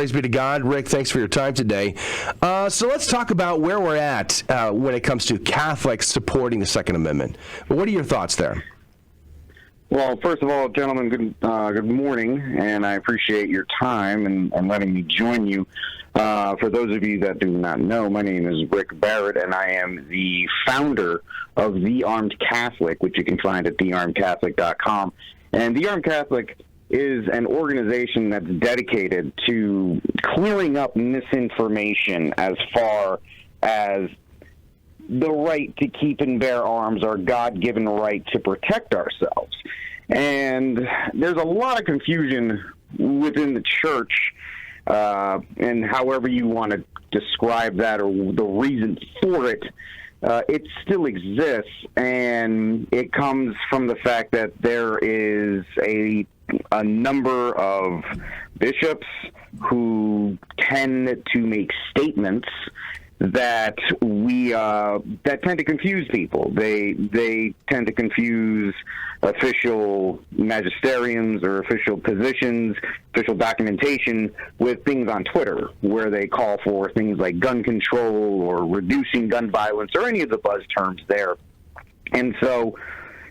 Praise be to God. Rick, thanks for your time today. So let's talk about where we're at when it comes to Catholics supporting the Second Amendment. What are your thoughts there? Well, first of all, gentlemen, good morning, and I appreciate your time and letting me join you. For those of you that do not know, my name is Rick Barrett, and I am the founder of The Armed Catholic, which you can find at thearmedcatholic.com. And The Armed Catholic is an organization that's dedicated to clearing up misinformation as far as the right to keep and bear arms, our God-given right to protect ourselves. And there's a lot of confusion within the church, and however you want to describe that or the reason for it, it still exists, and it comes from the fact that there is a number of bishops who tend to make statements that that tend to confuse people. They tend to confuse official magisteriums or official positions, official documentation with things on Twitter, where they call for things like gun control or reducing gun violence or any of the buzz terms there. And so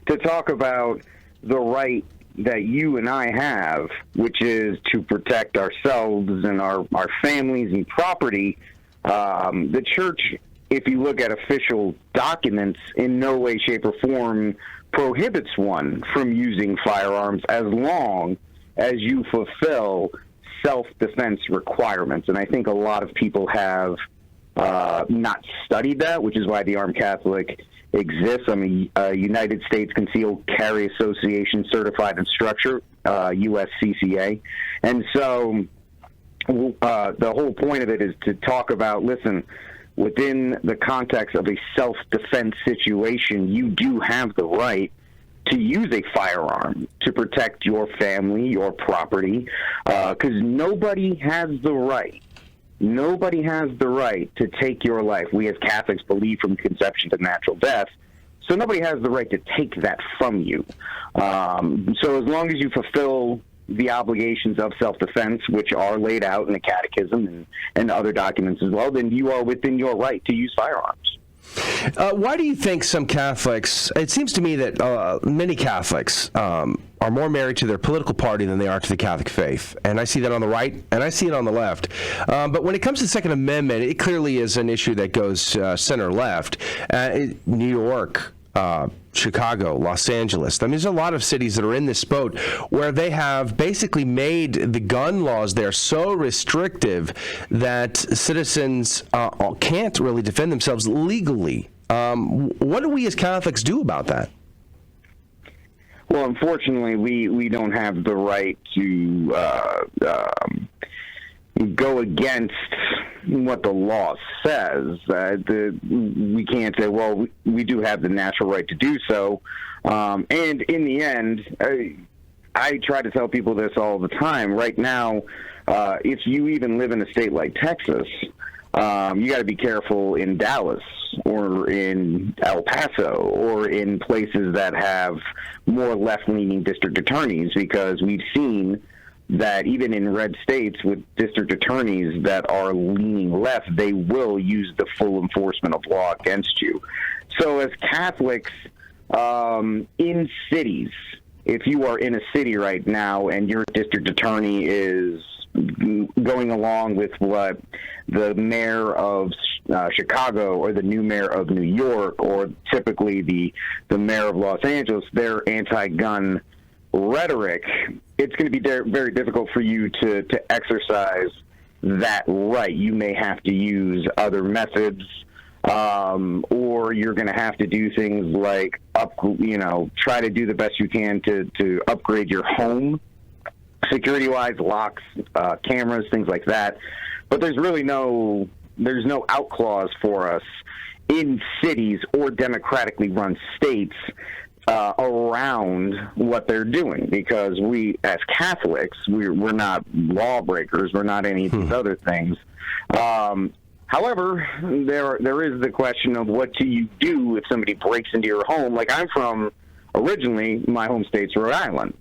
to talk about the right that you and I have, which is to protect ourselves and our families and property, the church, if you look at official documents, in no way, shape, or form prohibits one from using firearms as long as you fulfill self-defense requirements. And I think a lot of people have not studied that, which is why the Armed Catholic exists. I'm a United States Concealed Carry Association certified instructor, USCCA. And so the whole point of it is to talk about, listen, within the context of a self-defense situation, you do have the right to use a firearm to protect your family, your property, because nobody has the right. Nobody has the right to take your life. We as Catholics believe from conception to natural death, so nobody has the right to take that from you. So as long as you fulfill the obligations of self-defense, which are laid out in the Catechism and other documents as well, then you are within your right to use firearms. Why do you think some Catholics, it seems to me that many Catholics are more married to their political party than they are to the Catholic faith? And I see that on the right, and I see it on the left. But when it comes to the Second Amendment, it clearly is an issue that goes center-left. New York, Chicago, Los Angeles. I mean, there's a lot of cities that are in this boat where they have basically made the gun laws there so restrictive that citizens can't really defend themselves legally. What do we as Catholics do about that? Well, unfortunately, we don't have the right to go against what the law says. We can't say, well, we do have the natural right to do so. And in the end, I try to tell people this all the time. Right now, if you even live in a state like Texas, you got to be careful in Dallas or in El Paso or in places that have more left-leaning district attorneys, because we've seen that even in red states with district attorneys that are leaning left, they will use the full enforcement of law against you. So as Catholics in cities, if you are in a city right now and your district attorney is going along with what the mayor of Chicago or the new mayor of New York or typically the mayor of Los Angeles, their anti-gun rhetoric, it's going to be very difficult for you to exercise that right. You may have to use other methods, or you're going to have to do things like try to do the best you can to upgrade your home security-wise, locks, cameras, things like that. But there's no out clause for us in cities or democratically run states around what they're doing, because we, as Catholics, we're not lawbreakers. We're not any of these other things. However, there is the question of what do you do if somebody breaks into your home? Like, I'm from, originally, my home state's Rhode Island.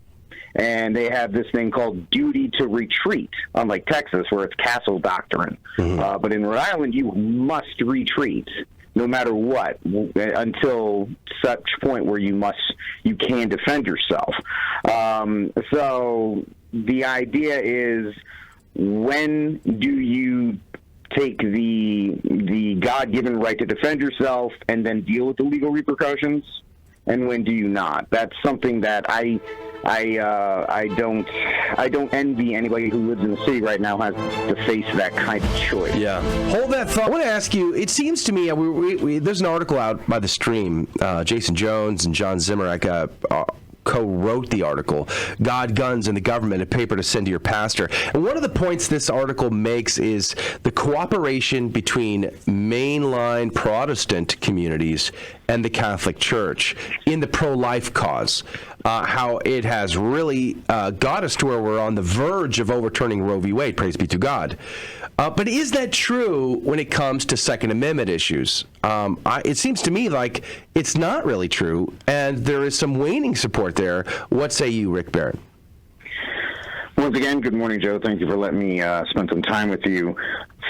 and they have this thing called duty to retreat, unlike Texas where it's castle doctrine. But in Rhode Island, you must retreat no matter what until such point where you can defend yourself. So the idea is, when do you take the God-given right to defend yourself and then deal with the legal repercussions, and when do you not? That's something that I don't envy anybody who lives in the city right now has to face that kind of choice. Yeah. Hold that thought. I want to ask you, it seems to me, there's an article out by The Stream. Jason Jones and John Zimmerach co-wrote the article, God, Guns, and the Government, a paper to send to your pastor. And one of the points this article makes is the cooperation between mainline Protestant communities and the Catholic Church in the pro-life cause. How it has really got us to where we're on the verge of overturning Roe v. Wade, praise be to God. But is that true when it comes to Second Amendment issues? It seems to me like it's not really true, and there is some waning support there. What say you, Rick Barrett? Once again, good morning, Joe. Thank you for letting me spend some time with you.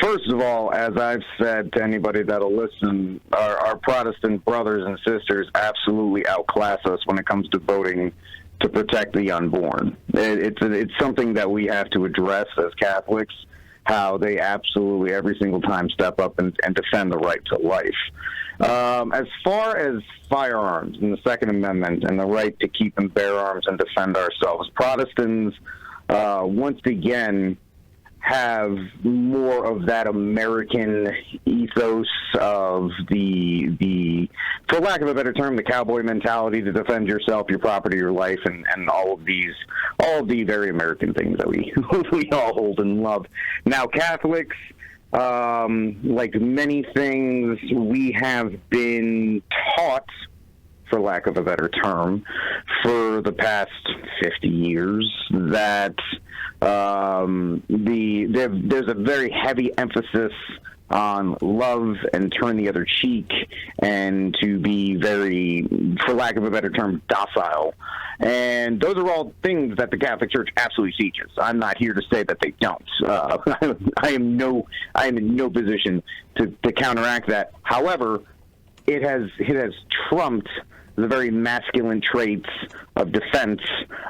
First of all, as I've said to anybody that'll listen, our Protestant brothers and sisters absolutely outclass us when it comes to voting to protect the unborn. It's something that we have to address as Catholics, how they absolutely every single time step up and defend the right to life. As far as firearms and the Second Amendment and the right to keep and bear arms and defend ourselves, Protestants once again have more of that American ethos of the for lack of a better term, the cowboy mentality to defend yourself, your property, your life, and all of the very American things that we all hold and love. Now, Catholics, like many things, we have been taught, for lack of a better term, for the past 50 years that there's a very heavy emphasis on love and turn the other cheek and to be very, for lack of a better term, docile. And those are all things that the Catholic Church absolutely teaches. I'm not here to say that they don't. I am in no position to counteract that. However, it has trumped the very masculine traits of defense,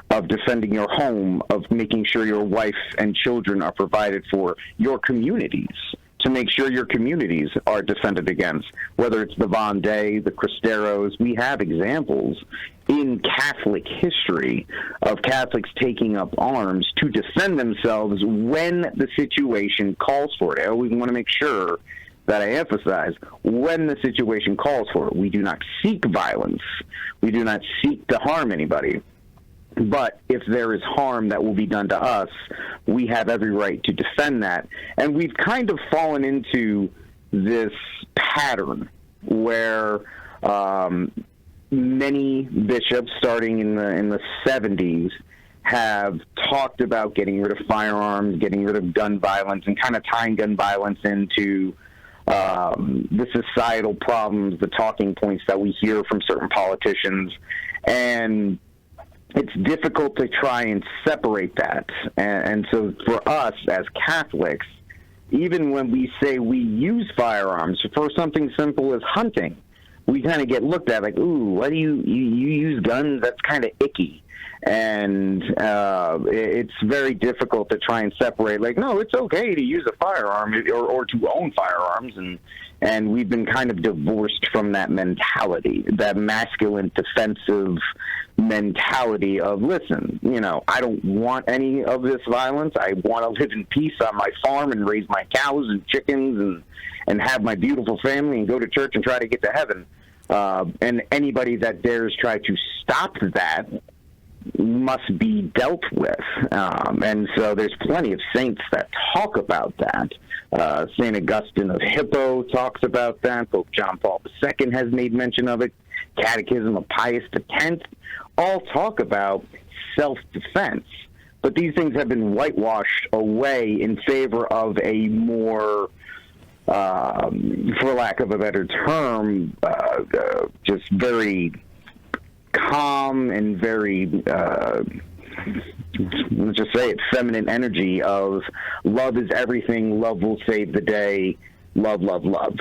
of defending your home, of making sure your wife and children are provided for, your communities, to make sure your communities are defended against, whether it's the Vendée, the Cristeros. We have examples in Catholic history of Catholics taking up arms to defend themselves when the situation calls for it. I always want to make sure that I emphasize, when the situation calls for it. We do not seek violence. We do not seek to harm anybody. But if there is harm that will be done to us, we have every right to defend that. And we've kind of fallen into this pattern where many bishops, starting in the 70s, have talked about getting rid of firearms, getting rid of gun violence, and kind of tying gun violence into the societal problems, the talking points that we hear from certain politicians. And it's difficult to try and separate that. And so for us as Catholics, even when we say we use firearms for something simple as hunting, we kind of get looked at like, ooh, why do you use guns? That's kind of icky. And it's very difficult to try and separate, like, no, it's okay to use a firearm or to own firearms. And we've been kind of divorced from that mentality, that masculine defensive mentality of, listen, I don't want any of this violence. I want to live in peace on my farm and raise my cows and chickens and have my beautiful family and go to church and try to get to heaven. And anybody that dares try to stop that must be dealt with. And so there's plenty of saints that talk about that. St. Augustine of Hippo talks about that. Pope John Paul II has made mention of it. Catechism of Pius X all talk about self-defense. But these things have been whitewashed away in favor of a more, for lack of a better term, just very calm and very let's just say it, feminine energy of love is everything, love will save the day, love, love, love.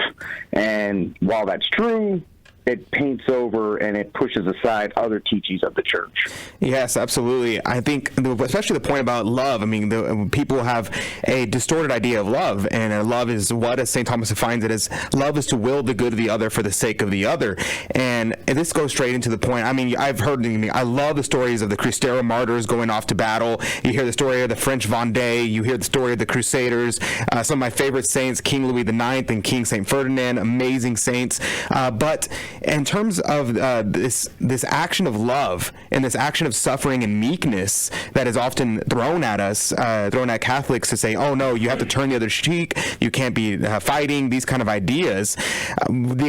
And while that's true, it paints over and it pushes aside other teachings of the church. Yes, absolutely. I think, especially the point about love, I mean, people have a distorted idea of love, and love is what, as St. Thomas defines it, as love is to will the good of the other for the sake of the other. And this goes straight into the point. I mean, I love the stories of the Cristero martyrs going off to battle. You hear the story of the French Vendée. You hear the story of the Crusaders. Some of my favorite saints, King Louis IX and King St. Ferdinand, amazing saints. But in terms of this action of love and this action of suffering and meekness that is often thrown at us, thrown at Catholics to say, oh no, you have to turn the other cheek, you can't be fighting, these kind of ideas.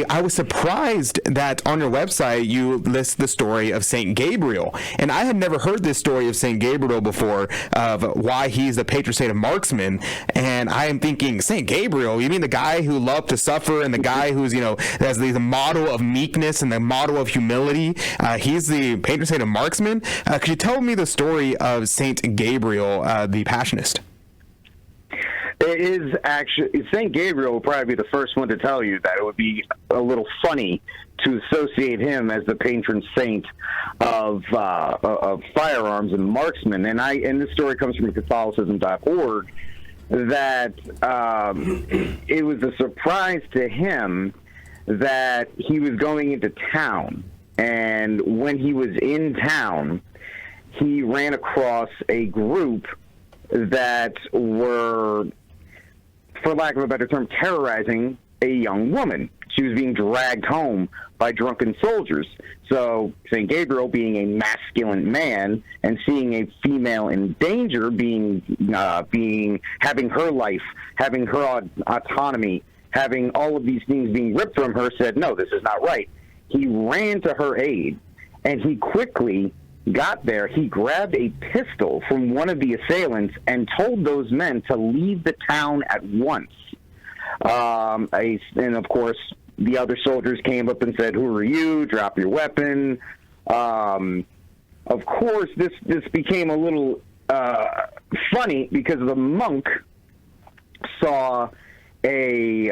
I was surprised that on your website you list the story of St. Gabriel, and I had never heard this story of St. Gabriel before, of why he's the patron saint of marksmen. And I am thinking, St. Gabriel, you mean the guy who loved to suffer and the guy who's, has the model of meekness and the model of humility? He's the patron saint of marksmen. Could you tell me the story of Saint Gabriel, the Passionist? It is actually, St. Gabriel will probably be the first one to tell you that it would be a little funny to associate him as the patron saint of firearms and marksmen. And this story comes from Catholicism.org, that it was a surprise to him that he was going into town, and when he was in town, he ran across a group that were, for lack of a better term, terrorizing a young woman. She was being dragged home by drunken soldiers. So St. Gabriel, being a masculine man and seeing a female in danger, having her life, having her autonomy, having all of these things being ripped from her, said, no, this is not right. He ran to her aid, and he quickly got there. He grabbed a pistol from one of the assailants and told those men to leave the town at once. And of course, the other soldiers came up and said, who are you? Drop your weapon. Of course, this became a little funny because the monk saw a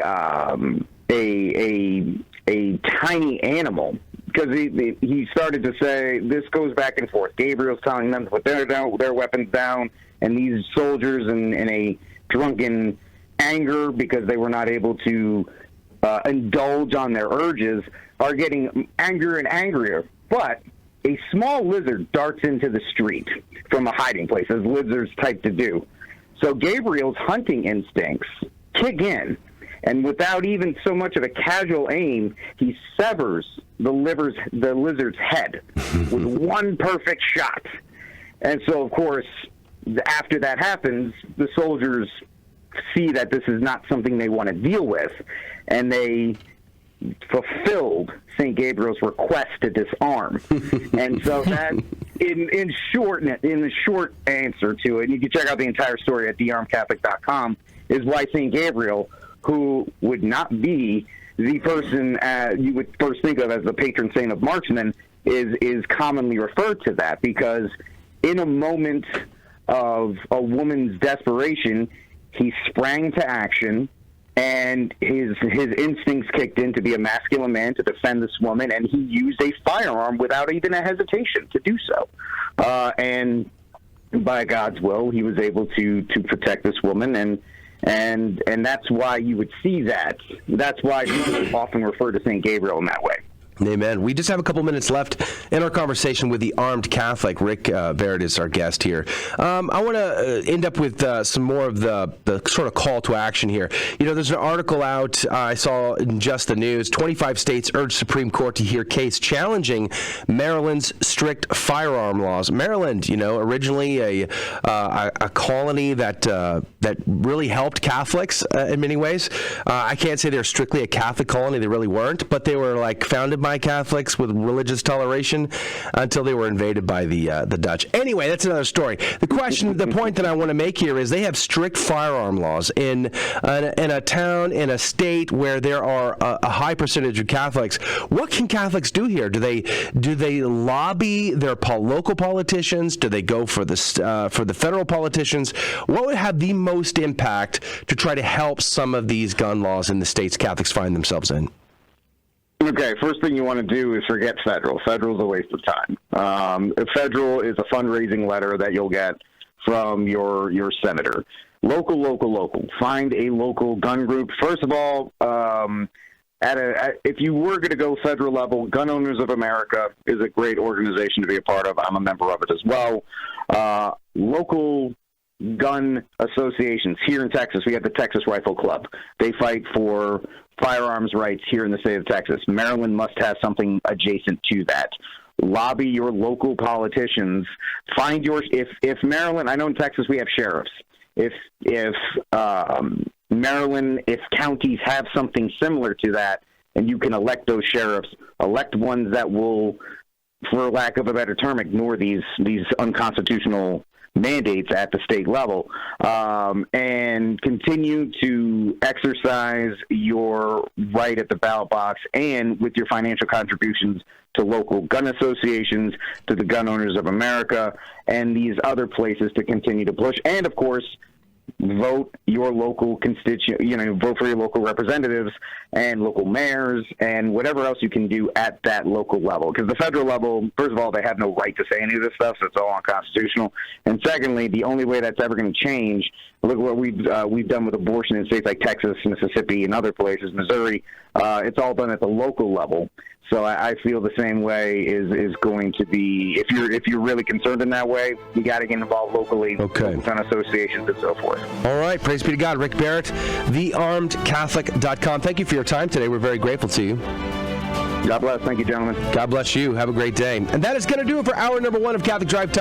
tiny animal, because he started to say, this goes back and forth. Gabriel's telling them to put their weapons down, and these soldiers in a drunken anger because they were not able to indulge on their urges are getting angrier and angrier. But a small lizard darts into the street from a hiding place, as lizards type to do. So Gabriel's hunting instincts kick in, and without even so much of a casual aim, he severs the lizard's head with one perfect shot. And so, of course, after that happens, the soldiers see that this is not something they want to deal with, and they fulfilled St. Gabriel's request to disarm. And so that, in the short answer to it, and you can check out the entire story at thearmedcatholic.com, is why St. Gabriel, who would not be the person you would first think of as the patron saint of marksmen, is commonly referred to that, because in a moment of a woman's desperation, he sprang to action, and his instincts kicked in to be a masculine man to defend this woman, and he used a firearm without even a hesitation to do so. And by God's will, he was able to protect this woman, and that's why you would see that. That's why people often refer to St. Gabriel in that way. Amen. We just have a couple minutes left in our conversation with the Armed Catholic. Rick Barrett is our guest here. I want to end up with some more of the sort of call to action here. There's an article out I saw in Just the News. 25 states urge Supreme Court to hear case challenging Maryland's strict firearm laws. Maryland, originally a colony that really helped Catholics in many ways. I can't say they're strictly a Catholic colony. They really weren't, but they were founded by semi-Catholics with religious toleration until they were invaded by the Dutch. Anyway, that's another story. The point that I want to make here is they have strict firearm laws in a town, in a state where there are a high percentage of Catholics. What can Catholics do here? Do they lobby their local politicians? Do they go for the federal politicians? What would have the most impact to try to help some of these gun laws in the states Catholics find themselves in? Okay, first thing you want to do is forget federal. Federal is a waste of time. Federal is a fundraising letter that you'll get from your senator. Local. Find a local gun group. First of all, if you were going to go federal level, Gun Owners of America is a great organization to be a part of. I'm a member of it as well. Local gun associations. Here in Texas, we have the Texas Rifle Club. They fight for firearms rights here in the state of Texas. Maryland must have something adjacent to that. Lobby your local politicians. Find if Maryland, I know in Texas we have sheriffs. If Maryland, if counties have something similar to that, and you can elect those sheriffs, elect ones that will, for lack of a better term, ignore these unconstitutional mandates at the state level, and continue to exercise your right at the ballot box and with your financial contributions to local gun associations, to the Gun Owners of America, and these other places to continue to push. And, of course, vote your local vote for your local representatives and local mayors and whatever else you can do at that local level. Because the federal level, first of all, they have no right to say any of this stuff, so it's all unconstitutional. And secondly, the only way that's ever going to change, look at what we've done with abortion in states like Texas, Mississippi, and other places, Missouri. It's all done at the local level. So I feel the same way is going to be, if you're really concerned in that way, you got to get involved locally, okay, with gun associations and so forth. All right, praise be to God. Rick Barrett, thearmedcatholic.com. Thank you for your time today. We're very grateful to you. God bless. Thank you, gentlemen. God bless you. Have a great day. And that is going to do it for hour number 1 of Catholic Drive Time.